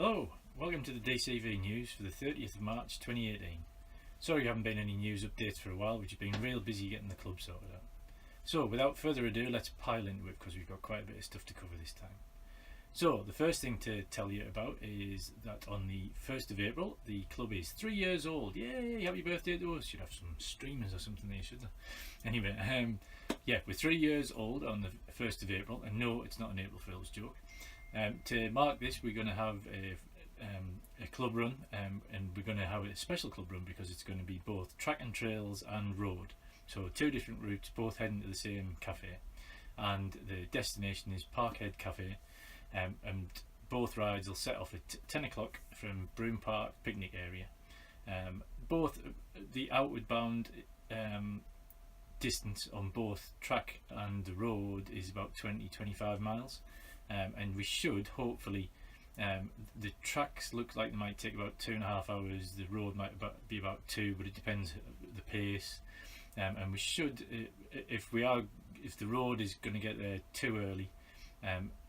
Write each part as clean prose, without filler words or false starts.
Hello, welcome to the DCV news for the 30th of March 2018. Sorry there haven't been any news updates for a while, we've been real busy getting the club sorted out. So without further ado, let's pile into it because we've got quite a bit of stuff to cover this time. So the first thing to tell you about is that on the 1st of April the club is 3 years old. Yay, happy birthday to us. Should have some streamers or something there, shouldn't they? Anyway, yeah, we're 3 years old on the 1st of April, and no, it's not an April Fool's joke. To mark this, we're going to have a club run, and we're going to have a special club run because it's going to be both track and trails and road. So two different routes, both heading to the same cafe, and the destination is Parkhead Cafe, and both rides will set off at 10 o'clock from Broome Park picnic area. Both the outward bound distance on both track and the road is about 20-25 miles. And we should hopefully, the tracks look like they might take about 2.5 hours, the road might be about 2, but it depends the pace. And we should, if the road is going to get there too early,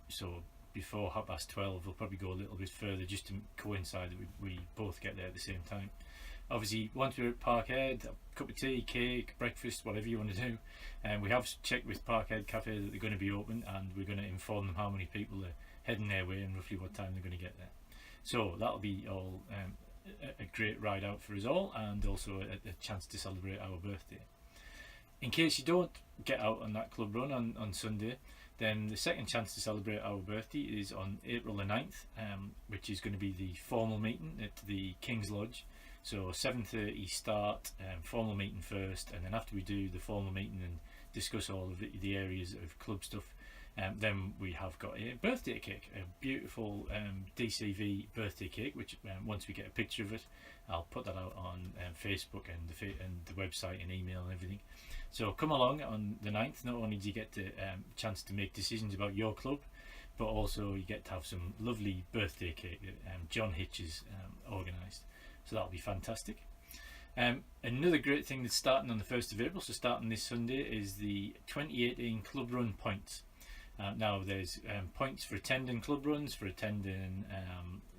so before 12:30, we'll probably go a little bit further just to coincide that we both get there at the same time. Obviously, once we're at Parkhead, a cup of tea, cake, breakfast, whatever you want to do. And we have checked with Parkhead Cafe that they're going to be open, and we're going to inform them how many people are heading their way and roughly what time they're going to get there. So that'll be all a great ride out for us all, and also a chance to celebrate our birthday. In case you don't get out on that club run on Sunday, then the second chance to celebrate our birthday is on April the 9th, which is going to be the formal meeting at the King's Lodge. So 7:30 start, formal meeting first, and then after we do the formal meeting and discuss all of the areas of club stuff, then we have got a birthday cake, a beautiful DCV birthday cake, which once we get a picture of it, I'll put that out on Facebook and the website and email and everything. So come along on the 9th. Not only do you get the chance to make decisions about your club, but also you get to have some lovely birthday cake that John Hitch has organised. So that'll be fantastic. Another great thing that's starting on the 1st of April, so starting this Sunday, is the 2018 Club Run points. Now there's points for attending club runs, for attending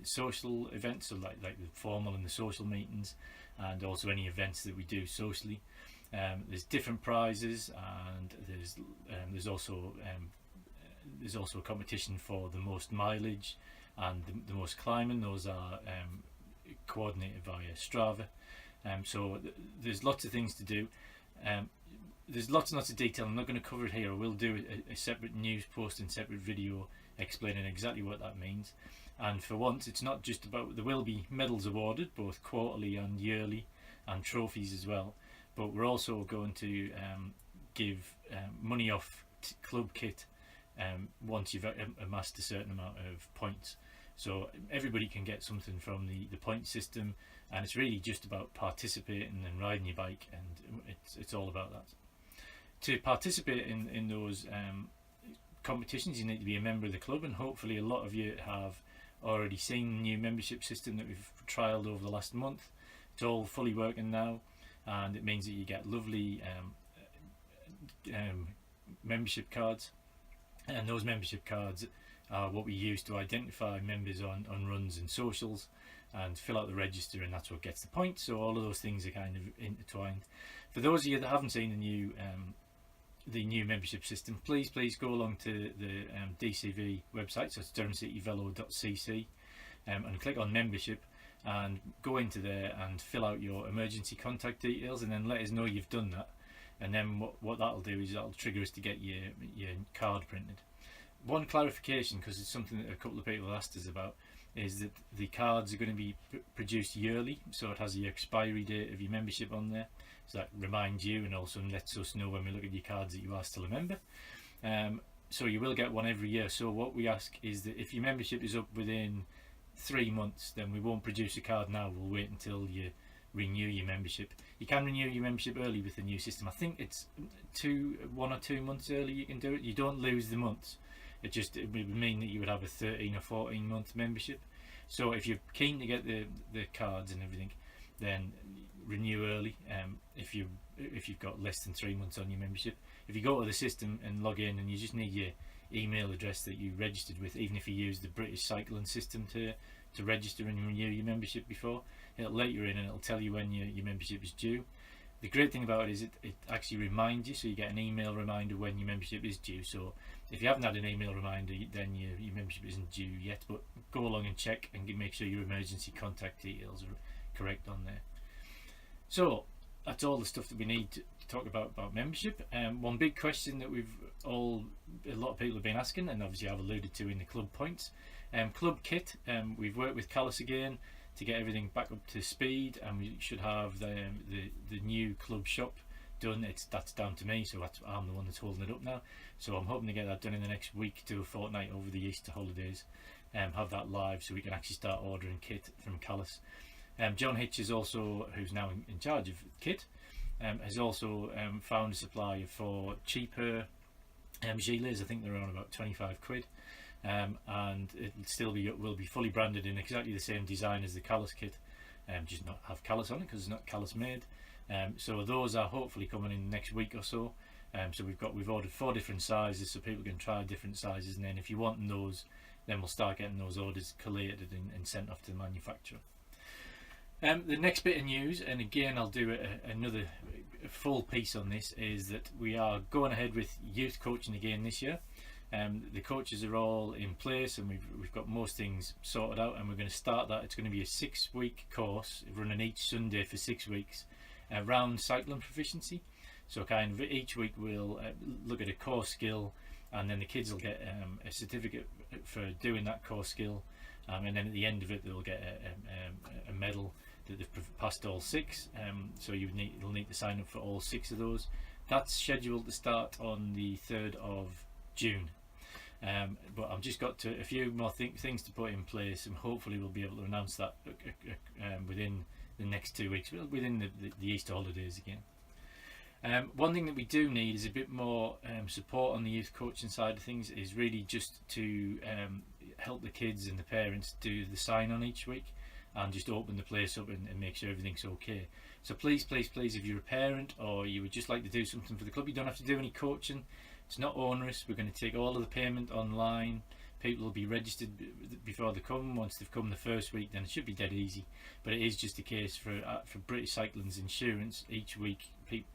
social events, so like the formal and the social meetings, and also any events that we do socially. There's different prizes, and there's also a competition for the most mileage and the most climbing. Those are coordinated via Strava. So there's lots of things to do. There's lots and lots of detail. I'm not going to cover it here. I will do a separate news post and separate video explaining exactly what that means. And for once, it's not just about, there will be medals awarded, both quarterly and yearly, and trophies as well. But we're also going to give money off club kit once you've amassed a certain amount of points. So everybody can get something from the point system, and it's really just about participating and riding your bike, and it's all about that. To participate in those competitions, you need to be a member of the club, and hopefully a lot of you have already seen the new membership system that we've trialled over the last month. It's all fully working now, and it means that you get lovely membership cards, and those membership cards are what we use to identify members on runs and socials and fill out the register, and that's what gets the points. So all of those things are kind of intertwined. For those of you that haven't seen the new membership system, please go along to the DCV website, so it's durhamcityvelo.cc, and click on membership and go into there and fill out your emergency contact details, and then let us know you've done that. And then what that'll do is that'll trigger us to get your card printed. One clarification, because it's something that a couple of people asked us about, is that the cards are going to be produced yearly, so it has the expiry date of your membership on there, so that reminds you and also lets us know when we look at your cards that you are still a member. So you will get one every year. So what we ask is that if your membership is up within 3 months, then we won't produce a card now, we'll wait until you renew your membership. You can renew your membership early with the new system. I think it's 1 or 2 months early you can do it. You don't lose the months. It would mean that you would have a 13 or 14 month membership. So if you're keen to get the cards and everything, then renew early. If you've got less than 3 months on your membership, if you go to the system and log in, and you just need your email address that you registered with, even if you use the British cycling system to to register and renew your membership before. It'll let you in and it'll tell you when your membership is due. The great thing about it is it actually reminds you, so you get an email reminder when your membership is due. So if you haven't had an email reminder, then your membership isn't due yet, but go along and check and make sure your emergency contact details are correct on there. So that's all the stuff that we need to talk about membership. One big question that a lot of people have been asking, and obviously I've alluded to in the club points, club kit. We've worked with Callus again to get everything back up to speed, and we should have the new club shop done. That's down to me, so I'm the one that's holding it up now. So I'm hoping to get that done in the next week to a fortnight over the Easter holidays, have that live so we can actually start ordering kit from Callus. John Hitch is also, who's now in charge of kit, has also found a supplier for cheaper gilets. I think they're around about 25 quid. And it will be fully branded in exactly the same design as the Callus kit, just not have Callus on it because it's not Callus made. So those are hopefully coming in the next week or so. So we've ordered 4 different sizes so people can try different sizes, and then if you want those, then we'll start getting those orders collated and sent off to the manufacturer. The next bit of news, and again I'll do another full piece on this, is that we are going ahead with youth coaching again this year. The coaches are all in place and we've got most things sorted out, and we're going to start that. It's going to be a 6-week course running each Sunday for 6 weeks around cycling proficiency. So kind of each week we'll look at a core skill, and then the kids will get a certificate for doing that core skill, and then at the end of it they'll get a medal that they've passed all 6. So you'll need to sign up for all 6 of those. That's scheduled to start on the 3rd of June. But I've just got a few more things to put in place, and hopefully we'll be able to announce that within the next 2 weeks, within the Easter holidays again. One thing that we do need is a bit more support on the youth coaching side of things, is really just to help the kids and the parents do the sign on each week and just open the place up and make sure everything's okay. So please, if you're a parent or you would just like to do something for the club, you don't have to do any coaching. It's not onerous. We're going to take all of the payment online. People will be registered before they come. Once they've come the first week, then it should be dead easy. But it is just a case for British Cycling's insurance. Each week,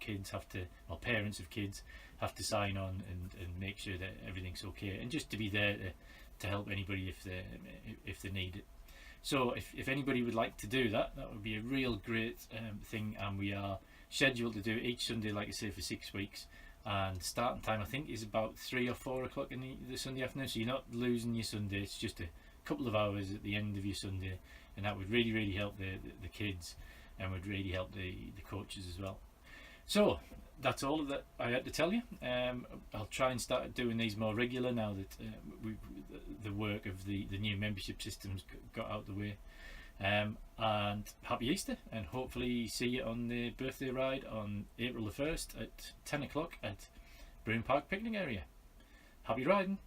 kids have to, or parents of kids have to sign on and make sure that everything's okay, and just to be there to help anybody if they need it. So if anybody would like to do that, that would be a real great thing. And we are scheduled to do it each Sunday, like I say, for 6 weeks. And starting time I think is about 3 or 4 o'clock in the Sunday afternoon, so you're not losing your Sunday. It's just a couple of hours at the end of your Sunday, and that would really help the kids, and would really help the coaches as well. So that's all that I had to tell you. I'll try and start doing these more regular now that the work of the new membership systems got out the way. And happy Easter, and hopefully see you on the birthday ride on April the 1st at 10 o'clock at Broome Park picnic area. Happy riding.